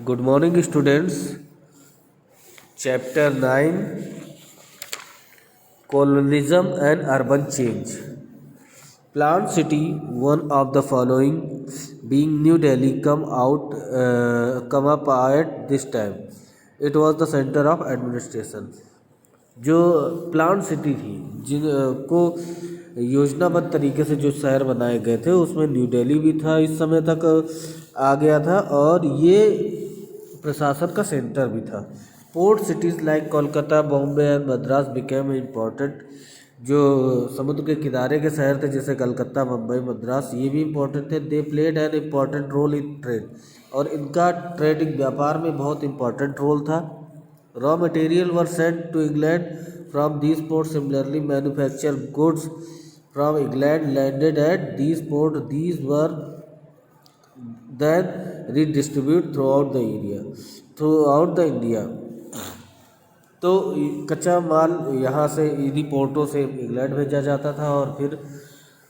Good morning, students. Chapter 9, Colonialism and Urban Change. Planned city, one of the following, being New Delhi, come up at this time. It was the center of administration. जो plan city थी जिनको योजनाबद्ध तरीके से जो शहर बनाए गए थे उसमें न्यू दिल्ली भी था, इस समय तक आ गया था और ये प्रशासन का सेंटर भी था। Port cities like Kolkata, Bombay and Madras became important. जो समुद्र के किनारे के शहर थे जैसे कलकत्ता, मुंबई, मद्रास, ये भी इम्पोर्टेंट थे। They played an important role in trade, और इनका ट्रेडिंग व्यापार में बहुत इम्पोर्टेंट रोल था। Raw material were sent to England from these port. Similarly manufacture goods from England landed at these port. These were then redistribute throughout the India। तो कच्चा माल यहाँ से इन्हीं पोर्टों से इंग्लैंड भेजा जाता था और फिर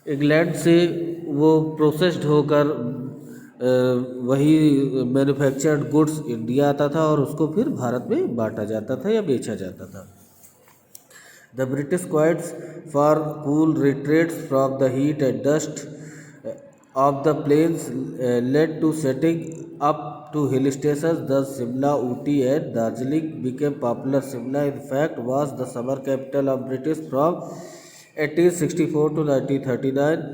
इंग्लैंड से वो प्रोसेस्ड होकर वही मैन्युफैक्चर्ड गुड्स इंडिया आता था और उसको फिर भारत में बांटा जाता था या बेचा जाता था। The British quites for cool retreats from the heat and dust of the plains led to setting up to hill stations. Thus Simla, Ooty and Darjeeling became popular. Simla in fact was the summer capital of British from 1864 to 1939.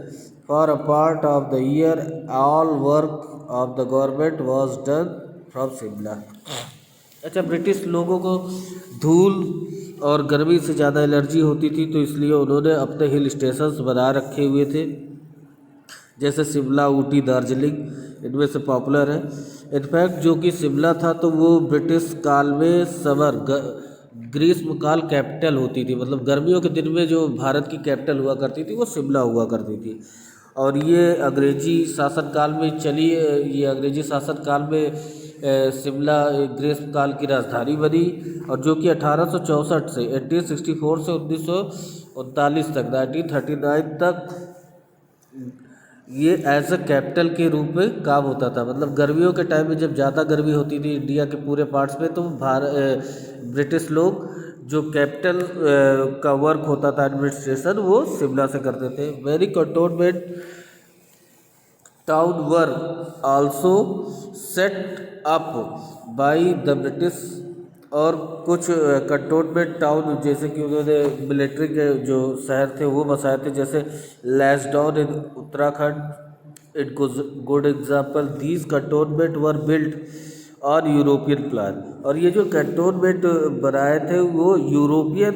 For a part of the year all work of the government was done from Simla। अच्छा, British लोगों को धूल और गर्मी से ज़्यादा allergy होती थी तो इसलिए उन्होंने अपने हिल स्टेशंस बना रखे हुए थे, जैसे शिमला, ऊटी, दार्जिलिंग इनमें से पॉपुलर है। इनफैक्ट जो कि शिमला था तो वो ब्रिटिश काल में समर ग्रीष्मकाल कैपिटल होती थी, मतलब गर्मियों के दिन में जो भारत की कैपिटल हुआ करती थी वो शिमला हुआ करती थी। और ये अंग्रेजी शासनकाल में शिमला ग्रीष्मकाल की राजधानी बनी, और जो कि 1864 से 1864 से 1939 तक 1939 तक ये एज अ कैपिटल के रूप में काम होता था। मतलब गर्मियों के टाइम में जब ज़्यादा गर्मी होती थी इंडिया के पूरे पार्ट्स में तो ब्रिटिश लोग जो कैपिटल का वर्क होता था एडमिनिस्ट्रेशन वो शिमला से करते थे। Very cantonment town were also set up by the British, और कुछ कंटोनमेंट टाउन जैसे कि उन्होंने मिलिट्री के जो शहर थे वो बसाए थे, जैसे Lansdowne in Uttarakhand it good example. These cantonment were built on European plan, और ये जो कंटोनमेंट बनाए थे वो यूरोपियन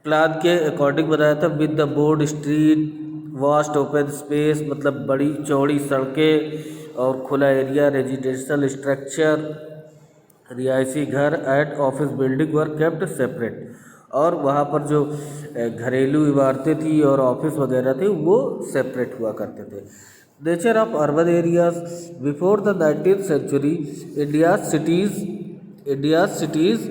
प्लान के अकॉर्डिंग बनाया था। With the board street, vast open space, मतलब बड़ी चौड़ी सड़कें और खुला एरिया, रेजिडेंशियल स्ट्रक्चर, रिहायशी घर and office building were kept separate, और वहाँ पर जो घरेलू इमारतें थी और ऑफिस वगैरह थे वो सेपरेट हुआ करते थे। Nature of urban areas before the 19th century India's cities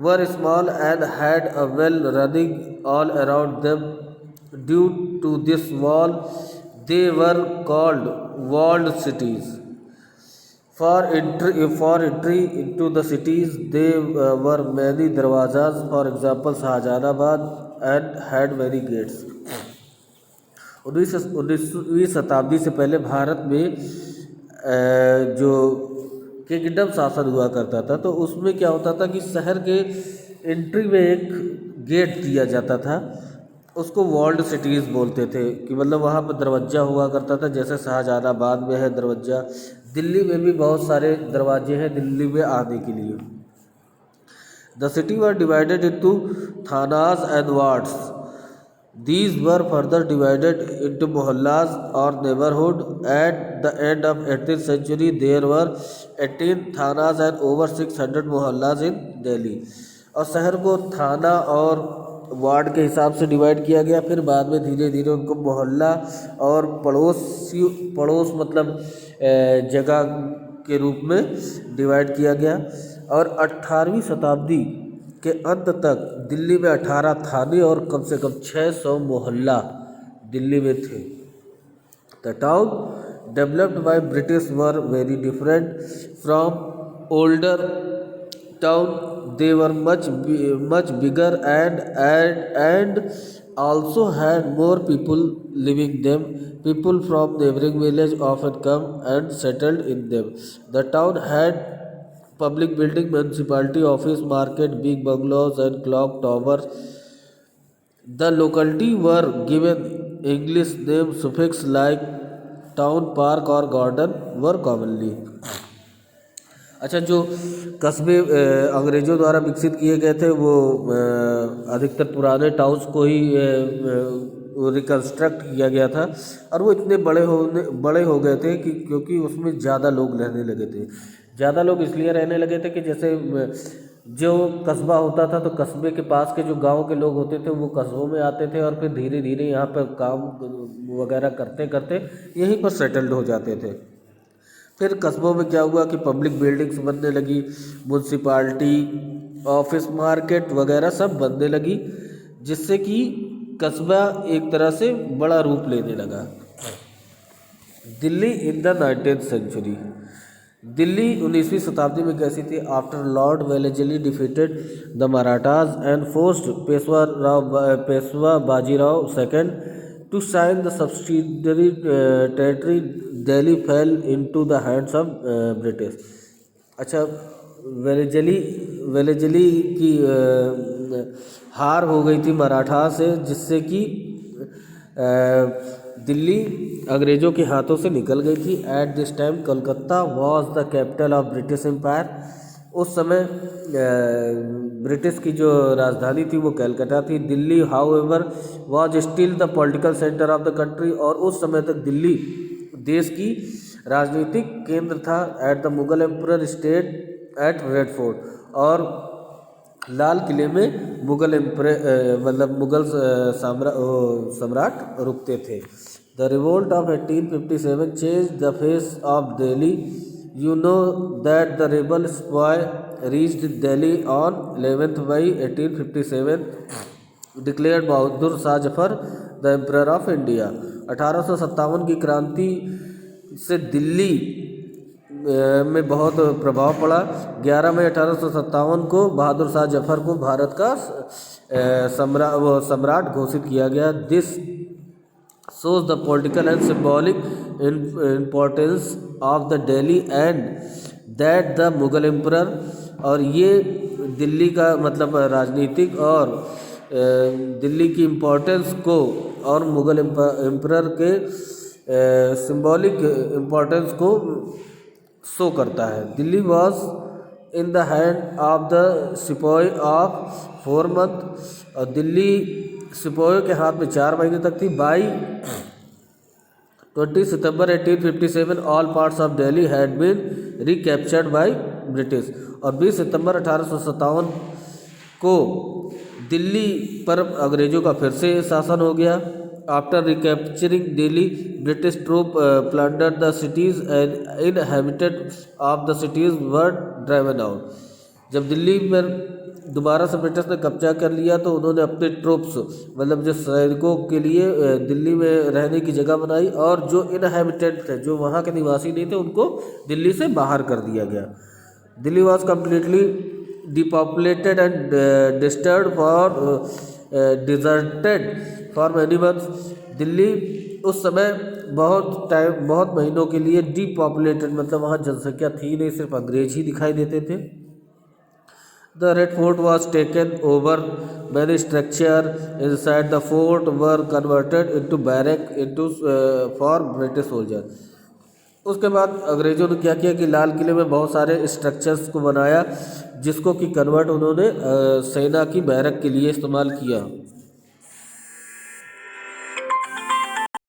were small and had a well running all around them. Due to this wall they were called walled cities। For entry into the cities there were many darwazas, for example Shahjahanabad, and had many gates। 19वीं शताब्दी से पहले भारत में जो kingdom शासन हुआ करता था तो उसमें क्या होता था कि शहर के एंट्री में एक गेट दिया जाता था, उसको वॉल्ड सिटीज़ बोलते थे कि मतलब वहाँ पर दरवाज़ा हुआ करता था, जैसे शाहजहानाबाद में है दरवाज़ा, दिल्ली में भी बहुत सारे दरवाजे हैं दिल्ली में आने के लिए। The city were divided into thanas and wards. These were further divided into mohallas और neighbourhood. At the end of 18th century there were 18 thanas and over 600 mohallas in Delhi. और शहर को थाना और वार्ड के हिसाब से डिवाइड किया गया, फिर बाद में धीरे धीरे उनको मोहल्ला और पड़ोस मतलब जगह के रूप में डिवाइड किया गया। और 18वीं शताब्दी के अंत तक दिल्ली में 18 थाने और कम से कम 600 मोहल्ला दिल्ली में थे। The town developed by British were very different from older town. They were much bigger and also had more people living them. People from neighboring village often come and settled in them. The town had public building, municipality office, market, big bungalows and clock towers. The locality were given English name suffix like town, park or garden were commonly. अच्छा, जो कस्बे अंग्रेज़ों द्वारा विकसित किए गए थे वो अधिकतर पुराने टाउन्स को ही रिकन्स्ट्रक्ट किया गया था, और वो इतने बड़े हो गए थे कि क्योंकि उसमें ज़्यादा लोग रहने लगे थे। ज़्यादा लोग इसलिए रहने लगे थे कि जैसे जो कस्बा होता था तो कस्बे के पास के जो गांव के लोग होते थे वो कस्बों में आते थे और फिर धीरे धीरे यहाँ पर काम वगैरह करते करते यहीं पर सेटल्ड हो जाते थे। फिर कस्बों में क्या हुआ कि पब्लिक बिल्डिंग्स बनने लगी, म्यूनसिपाल्टी, ऑफिस, मार्केट वगैरह सब बनने लगी, जिससे कि कस्बा एक तरह से बड़ा रूप लेने लगा। Delhi in the 19th century. Delhi 19वीं शताब्दी में कैसी थी? After Lord Wellesley defeated the Marathas and forced Peshwa Bajirao second to sign the subsidiary territory, Delhi fell into the hands of British. अच्छा, वेलेजली की हार हो गई थी मराठा से, जिससे कि दिल्ली अंग्रेज़ों के हाथों से निकल गई थी। At this time Calcutta was the capital of British Empire. उस समय ब्रिटिश की जो राजधानी थी वो कलकत्ता थी। Delhi however was still the political centre of the country, और उस समय तक दिल्ली देश की राजनीतिक केंद्र था। At the Mughal emperor state at Red Fort, और लाल किले में मुगल सम्राट रुकते थे। The revolt of 1857 change the face of Delhi. You know that the rebel spy reached Delhi on 11th May 1857, declared Bahadur Shah Zafar the Emperor of India। 1857 की क्रांति से दिल्ली में बहुत प्रभाव पड़ा। 11 मई 1857 को बहादुर शाह जफर को भारत का सम्राट घोषित किया गया। This shows the political and symbolic importance of the Delhi and that the Mughal Emperor, और ये दिल्ली का मतलब राजनीतिक और दिल्ली की इम्पोर्टेंस को और मुग़ल एम्परर के सिंबॉलिक इम्पोर्टेंस को शो करता है। Delhi was in the hand of the सिपाही ऑफ 4 month, और दिल्ली सिपाहियों के हाथ में 4 महीने तक थी। By 20 September 1857 all parts of Delhi had been recaptured by British, और 20 सितंबर 1857 को दिल्ली पर अंग्रेज़ों का फिर से शासन हो गया। After recapturing Delhi, British troop plundered the cities and inhabited of the cities were driven out. जब दिल्ली पर दोबारा से ब्रिटिश ने कब्जा कर लिया तो उन्होंने अपने ट्रूप्स मतलब जो सैनिकों के लिए दिल्ली में रहने की जगह बनाई, और जो इनहैबिटेड थे, जो वहाँ के निवासी नहीं थे, उनको दिल्ली से बाहर कर दिया गया। Delhi was completely depopulated and disturbed for deserted for many months. Delhi उस समय बहुत महीनों के लिए डिपॉपुलेटेड, मतलब वहाँ जनसंख्या थी नहीं, सिर्फ अंग्रेज ही दिखाई देते थे। The Red Fort was taken over. Many structures inside the fort were converted into barracks for British soldiers. उसके बाद अंग्रेज़ों ने क्या किया कि लाल किले में बहुत सारे स्ट्रक्चर्स को बनाया, जिसको कि कन्वर्ट उन्होंने सेना की बैरक के लिए इस्तेमाल किया।